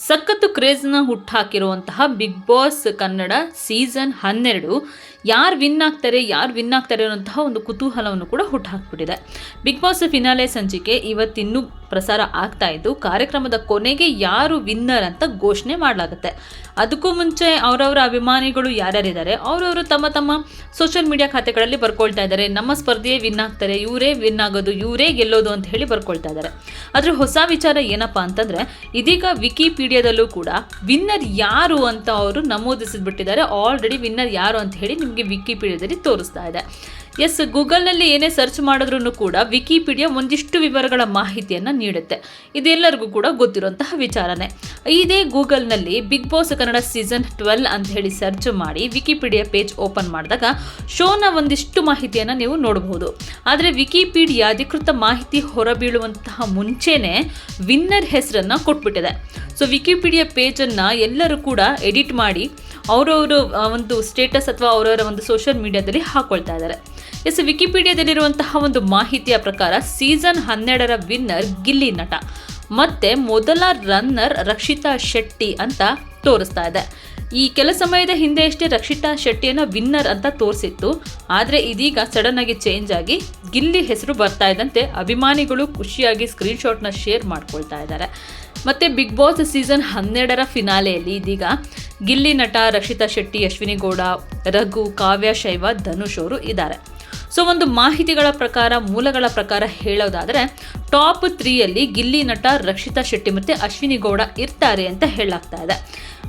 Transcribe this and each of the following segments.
ಸಖತ್ತು ಕ್ರೇಜ್ನ ಹುಟ್ಟಾಕಿರುವಂತಹ big boss Kannada season 12 ಯಾರು win ಆಗ್ತಾರೆ ಅನ್ನೋಂತಹ ಒಂದು ಕುತೂಹಲವನ್ನು ಕೂಡ ಹುಟ್ಟಾಕ್ಬಿಟ್ಟಿದೆ. ಬಿಗ್ ಬಾಸ್ ಫಿನಾಲೆ ಸಂಚಿಕೆ ಇವತ್ತಿನ್ನೂ ಪ್ರಸಾರ ಆಗ್ತಾ ಇದ್ದು ಕಾರ್ಯಕ್ರಮದ ಕೊನೆಗೆ ಯಾರು ವಿನ್ನರ್ ಅಂತ ಘೋಷಣೆ ಮಾಡಲಾಗುತ್ತೆ. ಅದಕ್ಕೂ ಮುಂಚೆ ಅವರವರ ಅಭಿಮಾನಿಗಳು ಯಾರ್ಯಾರಿದ್ದಾರೆ ಅವರವರು ತಮ್ಮ ಸೋಷಿಯಲ್ ಮೀಡಿಯಾ ಖಾತೆಗಳಲ್ಲಿ ಬರ್ಕೊಳ್ತಾ ಇದ್ದಾರೆ. ನಮ್ಮ ಸ್ಪರ್ಧೆಯೇ ವಿನ್ ಆಗ್ತಾರೆ, ಇವರೇ ವಿನ್ ಆಗೋದು, ಇವರೇ ಗೆಲ್ಲೋದು ಅಂತ ಹೇಳಿ ಬರ್ಕೊಳ್ತಾ ಇದ್ದಾರೆ. ಆದರೆ ಹೊಸ ವಿಚಾರ ಏನಪ್ಪಾ ಅಂತಂದ್ರೆ ಇದೀಗ ವಿಕಿಪೀಡಿಯಾದಲ್ಲೂ ಕೂಡ ವಿನ್ನರ್ ಯಾರು ಅಂತ ಅವರು ನಮೂದಿಸಿಬಿಟ್ಟಿದ್ದಾರೆ. ಆಲ್ರೆಡಿ ವಿನ್ನರ್ ಯಾರು ಅಂತ ಹೇಳಿ ನಿಮಗೆ ವಿಕಿಪೀಡಿಯಾದಲ್ಲಿ ತೋರಿಸ್ತಾ ಇದೆ. ಎಸ್, ಗೂಗಲ್ನಲ್ಲಿ ಏನೇ ಸರ್ಚ್ ಮಾಡಿದ್ರೂ ಕೂಡ ವಿಕಿಪೀಡಿಯಾ ಒಂದಿಷ್ಟು ವಿವರಗಳ ಮಾಹಿತಿಯನ್ನು ನೀಡುತ್ತೆ. ಇದೆಲ್ಲರಿಗೂ ಕೂಡ ಗೊತ್ತಿರುವಂತಹ ವಿಚಾರನೇ. ಇದೇ ಗೂಗಲ್ನಲ್ಲಿ ಬಿಗ್ ಬಾಸ್ ಕನ್ನಡ ಸೀಸನ್ 12 ಅಂತ ಹೇಳಿ ಸರ್ಚ್ ಮಾಡಿ ವಿಕಿಪೀಡಿಯಾ ಪೇಜ್ ಓಪನ್ ಮಾಡಿದಾಗ ಶೋನ ಒಂದಿಷ್ಟು ಮಾಹಿತಿಯನ್ನು ನೀವು ನೋಡಬಹುದು. ಆದರೆ ವಿಕಿಪೀಡಿಯಾ ಅಧಿಕೃತ ಮಾಹಿತಿ ಹೊರಬೀಳುವಂತಹ ಮುಂಚೆನೇ ವಿನ್ನರ್ ಹೆಸರನ್ನು ಕೊಟ್ಬಿಟ್ಟಿದೆ. ಸೊ ವಿಕಿಪೀಡಿಯಾ ಪೇಜನ್ನು ಎಲ್ಲರೂ ಕೂಡ ಎಡಿಟ್ ಮಾಡಿ ಅವರವರು ಒಂದು ಸ್ಟೇಟಸ್ ಅಥವಾ ಅವರವರ ಒಂದು ಸೋಷಿಯಲ್ ಮೀಡಿಯಾದಲ್ಲಿ ಹಾಕೊಳ್ತಾ ಇದ್ದಾರೆ. ಎಸ್, ವಿಕಿಪೀಡಿಯಾದಲ್ಲಿರುವಂತಹ ಒಂದು ಮಾಹಿತಿಯ ಪ್ರಕಾರ ಸೀಸನ್ 12ರ ವಿನ್ನರ್ ಗಿಲ್ಲಿ ನಟ ಮತ್ತೆ ಮೊದಲ ರನ್ನರ್ ರಕ್ಷಿತಾ ಶೆಟ್ಟಿ ಅಂತ ತೋರಿಸ್ತಾ ಇದೆ. ಈ ಕೆಲ ಸಮಯದ ಹಿಂದೆ ಅಷ್ಟೇ ರಕ್ಷಿತಾ ಶೆಟ್ಟಿಯನ್ನು ವಿನ್ನರ್ ಅಂತ ತೋರಿಸಿತ್ತು. ಆದರೆ ಇದೀಗ ಸಡನ್ ಆಗಿ ಚೇಂಜ್ ಆಗಿ ಗಿಲ್ಲಿ ಹೆಸರು ಬರ್ತಾ ಇದ್ದಂತೆ ಅಭಿಮಾನಿಗಳು ಖುಷಿಯಾಗಿ ಸ್ಕ್ರೀನ್ಶಾಟ್ನ ಶೇರ್ ಮಾಡ್ಕೊಳ್ತಾ ಇದ್ದಾರೆ. ಮತ್ತು ಬಿಗ್ ಬಾಸ್ ಸೀಸನ್ 12ರ ಫಿನಾಲೆಯಲ್ಲಿ ಇದೀಗ ಗಿಲ್ಲಿ ನಟ, ರಕ್ಷಿತಾ ಶೆಟ್ಟಿ, ಅಶ್ವಿನಿ ಗೌಡ, ರಘು, ಕಾವ್ಯ, ಶೈವ, ಧನುಷ್ ಅವರು ಇದ್ದಾರೆ. ಸೊ ಒಂದು ಮಾಹಿತಿಗಳ ಪ್ರಕಾರ, ಮೂಲಗಳ ಪ್ರಕಾರ ಹೇಳೋದಾದರೆ ಟಾಪ್ 3ಯಲ್ಲಿ ಗಿಲ್ಲಿ ನಟ, ರಕ್ಷಿತಾ ಶೆಟ್ಟಿ ಮತ್ತು ಅಶ್ವಿನಿ ಗೌಡ ಇರ್ತಾರೆ ಅಂತ ಹೇಳಲಾಗ್ತಾ ಇದೆ.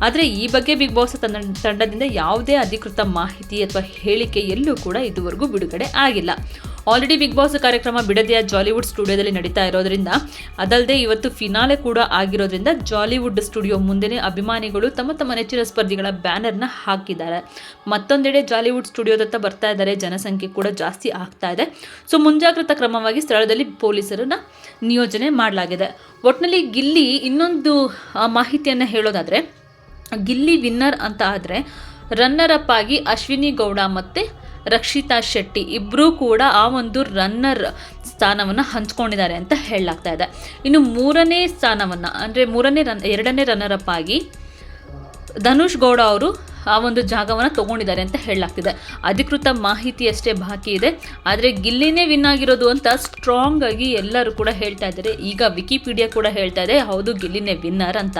ಆದರೆ ಈ ಬಗ್ಗೆ ಬಿಗ್ ಬಾಸ್ ತಂಡದಿಂದ ಯಾವುದೇ ಅಧಿಕೃತ ಮಾಹಿತಿ ಅಥವಾ ಹೇಳಿಕೆ ಎಲ್ಲೂ ಕೂಡ ಇದುವರೆಗೂ ಬಿಡುಗಡೆ ಆಗಿಲ್ಲ. ಆಲ್ರೆಡಿ ಬಿಗ್ ಬಾಸ್ ಕಾರ್ಯಕ್ರಮ ಬಿಡದಿಯ ಜಾಲಿವುಡ್ ಸ್ಟುಡಿಯೋದಲ್ಲಿ ನಡೀತಾ ಇರೋದ್ರಿಂದ, ಅದಲ್ಲದೆ ಇವತ್ತು ಫಿನಾಲೆ ಕೂಡ ಆಗಿರೋದ್ರಿಂದ ಜಾಲಿವುಡ್ ಸ್ಟುಡಿಯೋ ಮುಂದೆನೇ ಅಭಿಮಾನಿಗಳು ತಮ್ಮ ನೆಚ್ಚಿನ ಸ್ಪರ್ಧಿಗಳ ಬ್ಯಾನರ್ನ ಹಾಕಿದ್ದಾರೆ. ಮತ್ತೊಂದೆಡೆ ಜಾಲಿವುಡ್ ಸ್ಟುಡಿಯೋದತ್ತ ಬರ್ತಾ ಇದ್ದಾರೆ, ಜನಸಂಖ್ಯೆ ಕೂಡ ಜಾಸ್ತಿ ಆಗ್ತಾ ಇದೆ. ಸೊ ಮುಂಜಾಗ್ರತಾ ಕ್ರಮವಾಗಿ ಸ್ಥಳದಲ್ಲಿ ಪೊಲೀಸರನ್ನ ನಿಯೋಜನೆ ಮಾಡಲಾಗಿದೆ. ಒಟ್ಟಿನಲ್ಲಿ ಗಿಲ್ಲಿ ಇನ್ನೊಂದು ಮಾಹಿತಿಯನ್ನು ಹೇಳೋದಾದರೆ, ಗಿಲ್ಲಿ ವಿನ್ನರ್ ಅಂತ ಆದರೆ ರನ್ನರ್ ಅಪ್ ಆಗಿ ಅಶ್ವಿನಿ ಗೌಡ ಮತ್ತು ರಕ್ಷಿತಾ ಶೆಟ್ಟಿ ಇಬ್ಬರೂ ಕೂಡ ಆ ಒಂದು ರನ್ನರ್ ಸ್ಥಾನವನ್ನು ಹಂಚ್ಕೊಂಡಿದ್ದಾರೆ ಅಂತ ಹೇಳಲಾಗ್ತಾ ಇದೆ. ಇನ್ನು ಮೂರನೇ ಸ್ಥಾನವನ್ನು ಅಂದರೆ ಎರಡನೇ ರನ್ನರ್ ಅಪ್ ಆಗಿ ಧನುಷ್ ಗೌಡ ಅವರು ಆ ಒಂದು ಜಾಗವನ್ನು ತಗೊಂಡಿದ್ದಾರೆ ಅಂತ ಹೇಳಲಾಗ್ತಿದೆ. ಅಧಿಕೃತ ಮಾಹಿತಿ ಅಷ್ಟೇ ಬಾಕಿ ಇದೆ. ಆದರೆ ಗಿಲ್ಲಿನೇ ವಿನ್ ಆಗಿರೋದು ಅಂತ ಸ್ಟ್ರಾಂಗ್ ಆಗಿ ಎಲ್ಲರೂ ಕೂಡ ಹೇಳ್ತಾ ಇದ್ದಾರೆ. ಈಗ ವಿಕಿಪೀಡಿಯಾ ಕೂಡ ಹೇಳ್ತಾ ಇದೆ ಹೌದು ಗಿಲ್ಲಿನೇ ವಿನ್ನರ್ ಅಂತ.